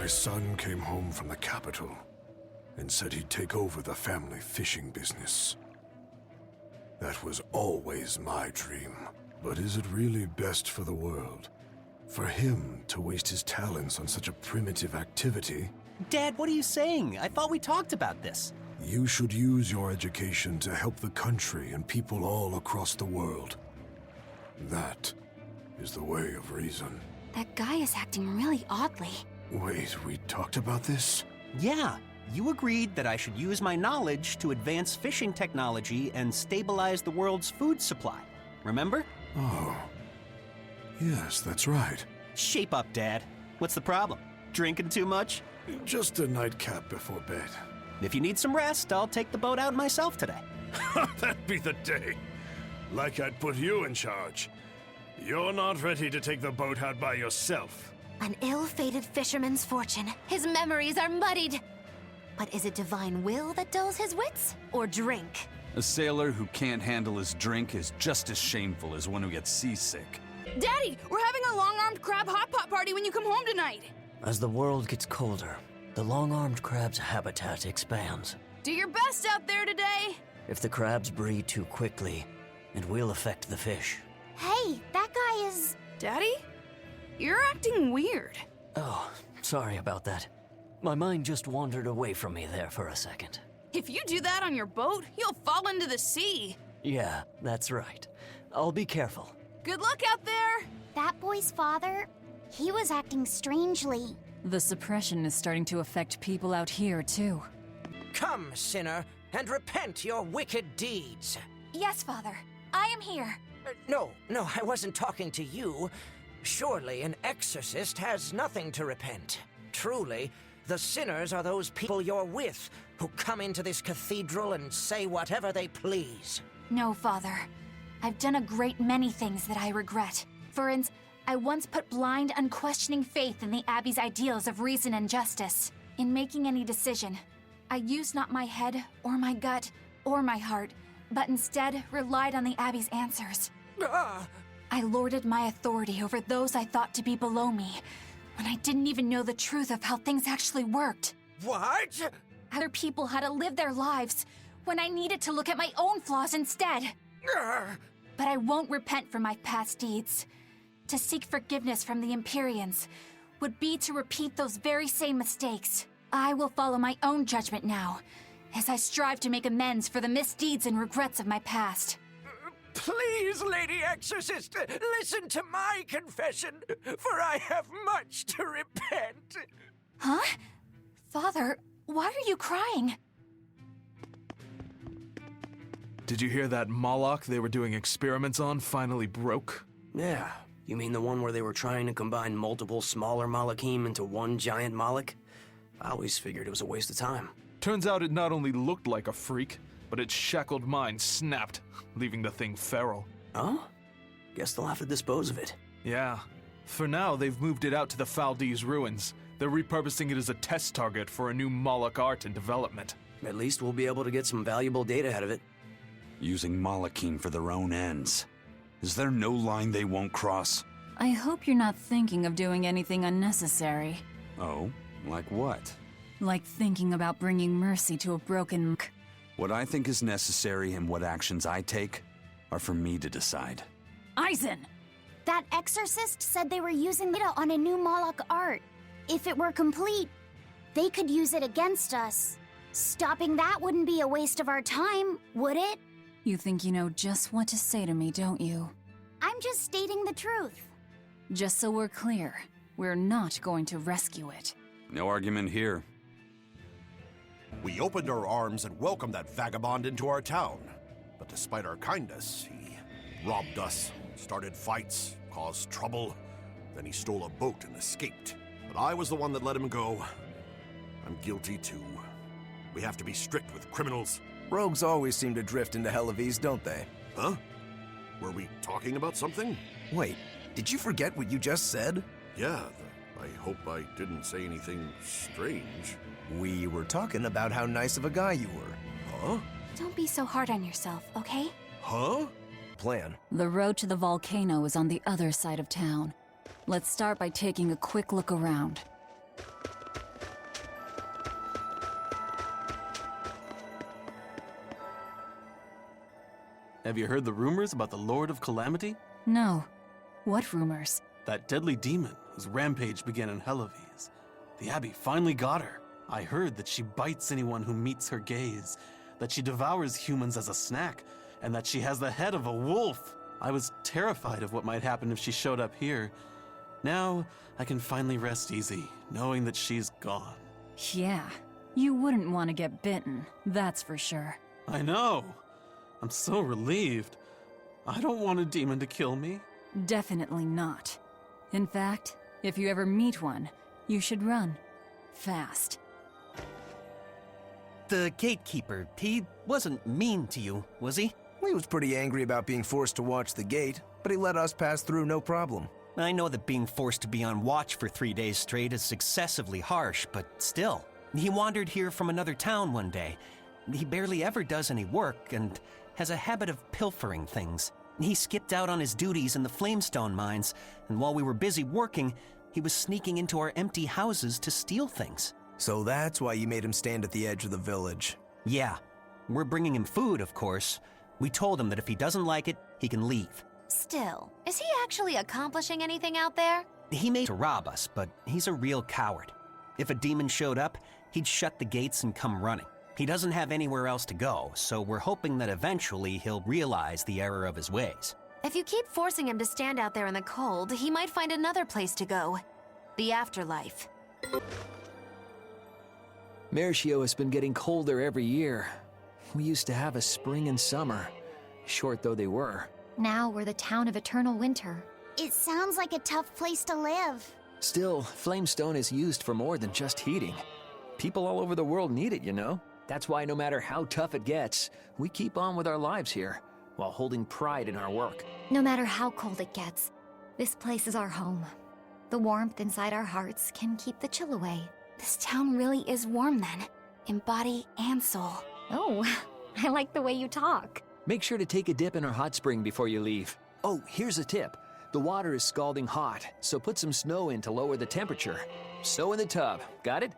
son came home from the capital and said he'd take over the family fishing business. That was always my dream. But is it really best for the world? For him to waste his talents on such a primitive activity? Dad, what are you saying? I thought we talked about this. You should use your education to help the country and people all across the world. That is the way of reason. That guy is acting really oddly. Wait, we talked about this? Yeah, you agreed that I should use my knowledge to advance fishing technology and stabilize the world's food supply. Remember? Oh. Yes, that's right. Shape up, Dad. What's the problem? Drinking too much? Just a nightcap before bed. If you need some rest, I'll take the boat out myself today. That'd be the day. Like I'd put you in charge. You're not ready to take the boat out by yourself. An ill-fated fisherman's fortune. His memories are muddied. But is it divine will that dulls his wits, or drink? A sailor who can't handle his drink is just as shameful as one who gets seasick. Daddy, we're having a long-armed crab hot pot party when you come home tonight. As the world gets colder, the long-armed crab's habitat expands. Do your best out there today. If the crabs breed too quickly, it will affect the fish. Hey, that guy is... Daddy? You're acting weird. Oh, sorry about that. My mind just wandered away from me there for a second. If you do that on your boat, you'll fall into the sea. Yeah, that's right. I'll be careful. Good luck out there. That boy's father, he was acting strangely. The suppression is starting to affect people out here, too. Come, sinner, and repent your wicked deeds. Yes, Father. I am here. No, I wasn't talking to you. Surely an exorcist has nothing to repent. Truly, the sinners are those people you're with, who come into this cathedral and say whatever they please. No, Father. I've done a great many things that I regret. For instance, I once put blind, unquestioning faith in the Abbey's ideals of reason and justice. In making any decision, I used not my head, or my gut, or my heart, but instead relied on the Abbey's answers. I lorded my authority over those I thought to be below me, when I didn't even know the truth of how things actually worked. What? Other people had to live their lives, when I needed to look at my own flaws instead. But I won't repent for my past deeds. To seek forgiveness from the Empyreans would be to repeat those very same mistakes. I will follow my own judgment now, as I strive to make amends for the misdeeds and regrets of my past. Please, Lady Exorcist, listen to my confession, for I have much to repent. Huh? Father, why are you crying? Did you hear that Moloch they were doing experiments on finally broke? Yeah, you mean the one where they were trying to combine multiple smaller Malachim into one giant Moloch? I always figured it was a waste of time. Turns out it not only looked like a freak, but its shackled mind snapped, leaving the thing feral. Oh? Guess they'll have to dispose of it. Yeah. For now, they've moved it out to the Faldee's ruins. They're repurposing it as a test target for a new Moloch art and development. At least we'll be able to get some valuable data out of it. Using Malachim for their own ends. Is there no line they won't cross? I hope you're not thinking of doing anything unnecessary. Oh? Like what? Like thinking about bringing mercy to a broken... What I think is necessary and what actions I take are for me to decide. Eisen! That exorcist said they were using it on a new Moloch art. If it were complete, they could use it against us. Stopping that wouldn't be a waste of our time, would it? You think you know just what to say to me, don't you? I'm just stating the truth. Just so we're clear, we're not going to rescue it. No argument here. We opened our arms and welcomed that vagabond into our town. But despite our kindness, he robbed us, started fights, caused trouble. Then he stole a boat and escaped. But I was the one that let him go. I'm guilty too. We have to be strict with criminals. Rogues always seem to drift into Hellevese, don't they? Huh? Were we talking about something? Wait, did you forget what you just said? Yeah, I hope I didn't say anything strange. We were talking about how nice of a guy you were. Huh? Don't be so hard on yourself, okay? Huh? Plan. The road to the volcano is on the other side of town. Let's start by taking a quick look around. Have you heard the rumors about the Lord of Calamity? No. What rumors? That deadly demon whose rampage began in Helives. The Abbey finally got her. I heard that she bites anyone who meets her gaze, that she devours humans as a snack, and that she has the head of a wolf. I was terrified of what might happen if she showed up here. Now, I can finally rest easy, knowing that she's gone. Yeah. You wouldn't want to get bitten, that's for sure. I know. I'm so relieved. I don't want a demon to kill me. Definitely not. In fact, if you ever meet one, you should run. Fast. The gatekeeper, he wasn't mean to you, was he? He was pretty angry about being forced to watch the gate, but he let us pass through no problem. I know that being forced to be on watch for 3 days straight is excessively harsh, but still. He wandered here from another town one day. He barely ever does any work and has a habit of pilfering things. He skipped out on his duties in the Flamestone mines, and while we were busy working, he was sneaking into our empty houses to steal things. So that's why you made him stand at the edge of the village. Yeah. We're bringing him food, of course. We told him that if he doesn't like it, he can leave. Still, is he actually accomplishing anything out there? He made to rob us, but he's a real coward. If a demon showed up, he'd shut the gates and come running. He doesn't have anywhere else to go, so we're hoping that eventually he'll realize the error of his ways. If you keep forcing him to stand out there in the cold, he might find another place to go. The afterlife. Mercio has been getting colder every year. We used to have a spring and summer, short though they were. Now we're the town of eternal winter. It sounds like a tough place to live. Still, Flamestone is used for more than just heating. People all over the world need it, you know? That's why no matter how tough it gets, we keep on with our lives here, while holding pride in our work. No matter how cold it gets, this place is our home. The warmth inside our hearts can keep the chill away. This town really is warm then, in body and soul. Oh, I like the way you talk. Make sure to take a dip in our hot spring before you leave. Oh, here's a tip. The water is scalding hot, so put some snow in to lower the temperature. Snow in the tub, got it?